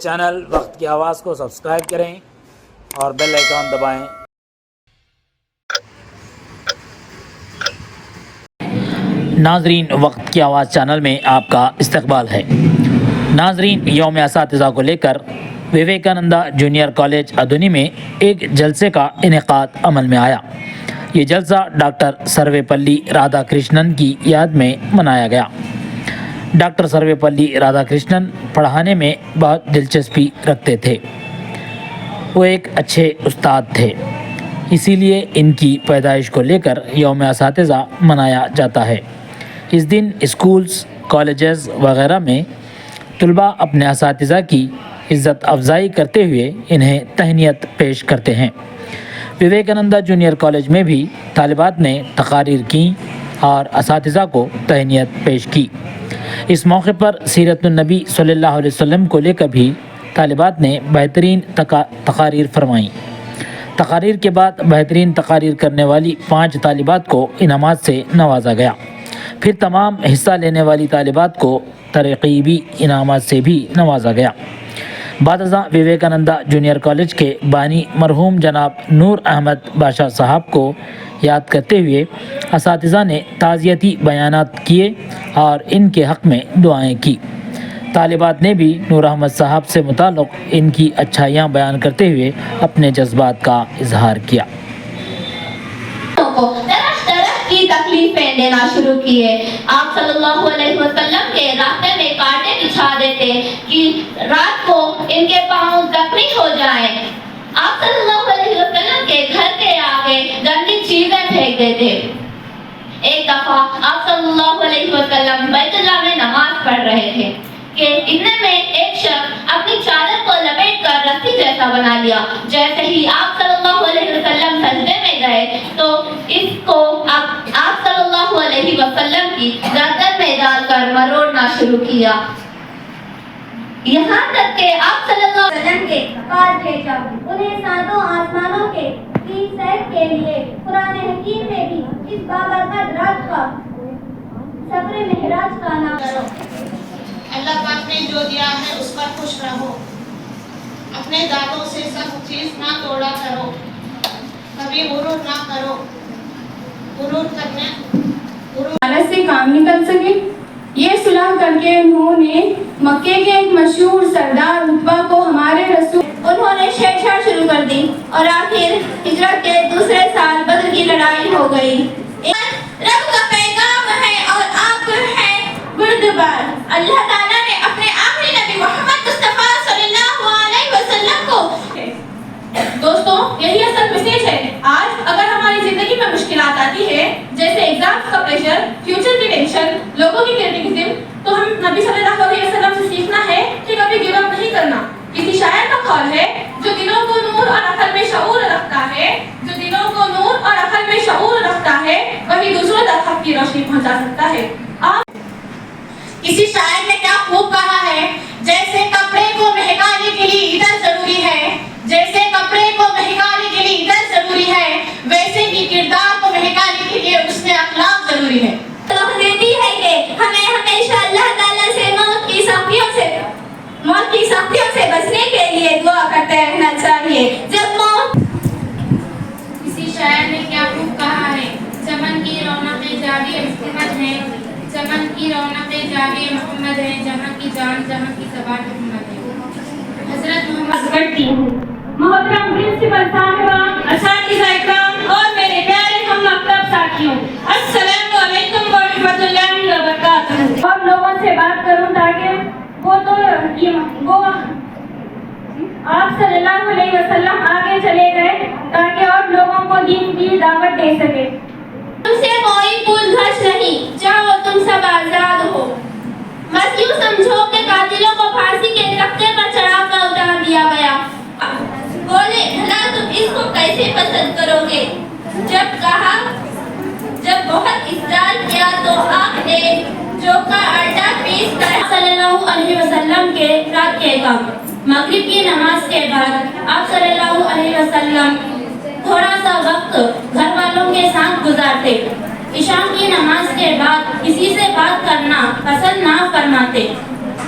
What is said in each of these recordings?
Channel وقت کی آواز کو سبسکرائب کریں اور بیل آئیکن دبائیں۔ ناظرین، وقت کی آواز چینل میں آپ کا استقبال ہے۔ ناظرین، یوم اساتذہ کو لے کر وویکانندا جونیئر کالج ادونی میں ایک جلسے کا انعقاد عمل میں آیا۔ یہ جلسہ ڈاکٹر سروے پلی رادھا کرشنن کی یاد میں منایا گیا۔ ڈاکٹر سروے پلی رادھا کرشنن پڑھانے میں بہت دلچسپی رکھتے تھے۔ وہ ایک اچھے استاد تھے، اسی لیے ان کی پیدائش کو لے کر یوم اساتذہ منایا جاتا ہے۔ اس دن اسکولز، کالجز وغیرہ میں طلباء اپنے اساتذہ کی عزت افزائی کرتے ہوئے انہیں تہنیت پیش کرتے ہیں۔ وویکانندا جونیئر کالج میں بھی طالبات نے تقاریر کیں اور اساتذہ کو تہنیت پیش کی۔ اس موقع پر سیرت النبی صلی اللہ علیہ وسلم کو لے کر بھی طالبات نے بہترین تقاریر فرمائیں۔ تقاریر کے بعد بہترین تقاریر کرنے والی 5 طالبات کو انعامات سے نوازا گیا۔ پھر تمام حصہ لینے والی طالبات کو ترغیبی انعامات سے بھی نوازا گیا۔ بعد ازاں وویکانندا جونیئر کالج کے بانی مرحوم جناب نور احمد بادشاہ صاحب کو یاد کرتے ہوئے اساتذہ نے تعزیتی بیانات کیے اور ان کے حق میں دعائیں کی۔ طالبات نے بھی نور احمد صاحب سے متعلق ان کی اچھائیاں بیان کرتے ہوئے اپنے جذبات کا اظہار کیا۔ کی تکلیفیں دینا شروع کیے۔ آپ صلی اللہ علیہ وسلم کے راستے میں کانٹے بچھا دیتے کہ رات کو ان کے پاؤں زخمی ہو جائیں۔ آپ صلی اللہ علیہ وسلم کے گھر کے آگے گندی چیزیں پھینک دیتے۔ ایک دفعہ آپ صلی اللہ علیہ وسلم بیت اللہ میں نماز پڑھ رہے تھے کہ اتنے میں ایک شخص اپنی چادر کو لپیٹ کر رسی جیسا بنا لیا۔ جیسے ہی آپ صلی اللہ علیہ وسلم سجدے میں گئے تو اس کو آپ صلی اللہ علیہ وسلم کی گردن میں ڈال کر مروڑنا شروع کیا، یہاں تک کہ آپ صلی اللہ علیہ وسلم کے پار بھیجا۔ انہیں ساتوں آسمانوں کے 3 سیر کے لیے قرآن حکیم میں بھی اس بابرکت رات کا سفر معراج کا نام کرو۔ اللہ پاک نے جو دیا ہے اس پر خوش رہو، اپنے دانتوں سے سب چیز نہ توڑا کرو، کبھی غرور نہ کرو، غرور سے کام نکل سکے۔ یہ صلح کر کے انہوں نے مکے کے ایک مشہور سردار عتبہ کو ہمارے رسول انہوں نے چھیڑ چھاڑ شروع کر دی اور آخر ہجرت کے دوسرے سال بدر کی لڑائی ہو گئی۔ رب کا پیغام ہے اور آپ ہے بردبار۔ اللہ تعالیٰ نے اپنے آخری نبی محمد مصطفیٰ صلی اللہ علیہ وسلم کو دوستوں، یہی اصل میسیج ہے۔ آج اگر ہماری زندگی میں مشکلات آتی ہے، جیسے ایگزامز کا پریشر، فیوچر کی ٹینشن، لوگوں کی کرٹیسزم، تو ہم نبی صلی اللہ علیہ وسلم سے سیکھنا ہے کہ کبھی گیو اپ نہیں کرنا۔ کسی شاعر کا قول ہے، جو دلوں کو نور اور عقل میں شعور رکھتا ہے، جو دلوں کو نور اور عقل میں شعور رکھتا ہے، وہی دوسروں تک حق کی روشنی پہنچا سکتا ہے۔ کسی شاعر نے کیا خوب کہا ہے، جیسے کپڑے کو مہکانے کے لیے عطر ضروری ہے، جیسے کپڑے کو مہکانے کے لیے عطر ضروری ہے، ویسے ہی کردار کو مہکانے کے لیے حسن اخلاق ضروری ہے۔ اللہ دیتی ہے کہ ہمیں ہمیشہ اللہ تعالیٰ سے موت کی سختیوں سے بچنے کے لیے دعا کرتے رہنا چاہیے۔ جب موت کسی شاعر نے کیا خوب کہا ہے، چمن کی رونقیں جاوی محمد ہیں، چمن کی رونقیں جاوی محمد ہیں، جہاں کی جان جہاں کی زبان محمد ہے۔ حضرت محمد کرتی ہوں۔ محترم پرنسپل صاحبہ، اساتذہ اکرام اور میرے پیارے ہم مکتب ساتھیوں، السلام علیکم ورحمۃ اللہ وبرکاتہ۔ اور لوگوں سے بات کروں تاکہ وہ آپ صلی اللہ علیہ وسلم آگے چلے گئے تاکہ اور لوگوں کو دین کی دعوت دے سکے۔ تم سے کوئی پوچھ گچھ نہیں، چاہو تم سب آزاد ہو۔ بس یوں سمجھو کہ قاتلوں کو پھانسی کے تختے پر چڑھا کر اتار دیا گیا۔ بولے بھلا تم اس کو کیسے پسند کرو گے؟ جب بہت اصرار کیا تو آپ نے جو کا آٹا پیس کر صلی اللہ علیہ وسلم کے رات کے کام مغرب کی نماز کے بعد آپ صلی اللہ علیہ وسلم تھوڑا سا وقت گھر والوں کے ساتھ گزارتے۔ عشاء کی نماز کے بعد کسی سے بات کرنا پسند نہ فرماتے۔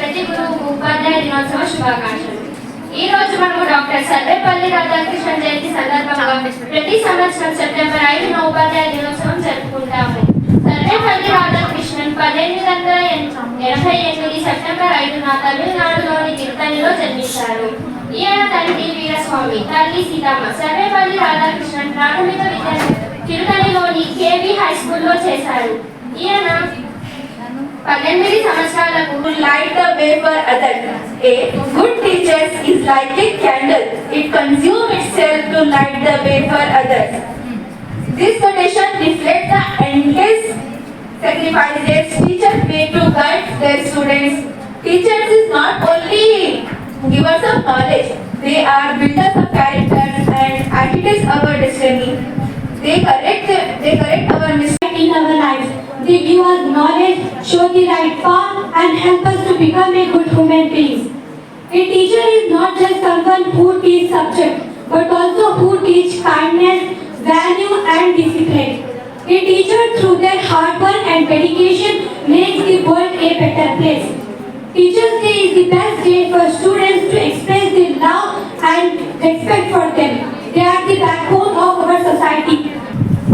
ప్రతి గురువుకు ఉపాధ్యాయ దినోత్సవ శుభాకాంక్షలు. ఈ రోజు మనము డాక్టర్ సర్వేపల్లి రాధాకృష్ణన్ జయంతి సందర్భంగా ప్రతి సంవత్సరం సెప్టెంబర్ 5న ఉపాధ్యాయ దినోత్సవం జరుపుకుంటాము. సర్వేపల్లి రాధాకృష్ణన్ 1888 సెప్టెంబర్ 5న తమిళనాడులోని తిరుపతిలో జన్మించారు. ఈయన తండ్రి వీరస్వామి, తల్లి సీతమ్మ. సర్వేపల్లి రాధాకృష్ణన్ ప్రాథమిక విద్యను తిరుపతిలోని కేవి హై స్కూల్లో చేశారు. ఈయన 18 సంవత్సరాలకు light the way for others. A good teacher is like a candle. It consumes itself to light the way for others. This quotation reflects the endless sacrifices teachers make to guide their students. Teachers is not only givers of knowledge, they are builders of character and architects of our destiny. They correct our mistakes in our lives. They give us knowledge, show the right path, and help us to become a good human beings. A teacher is not just someone who teaches subject, but also who teach kindness, value, and discipline. A teacher, through their hard work and dedication, makes the world a better place. Teachers' Day is the best day for students to express their love and respect for them. They are the backbone of our society.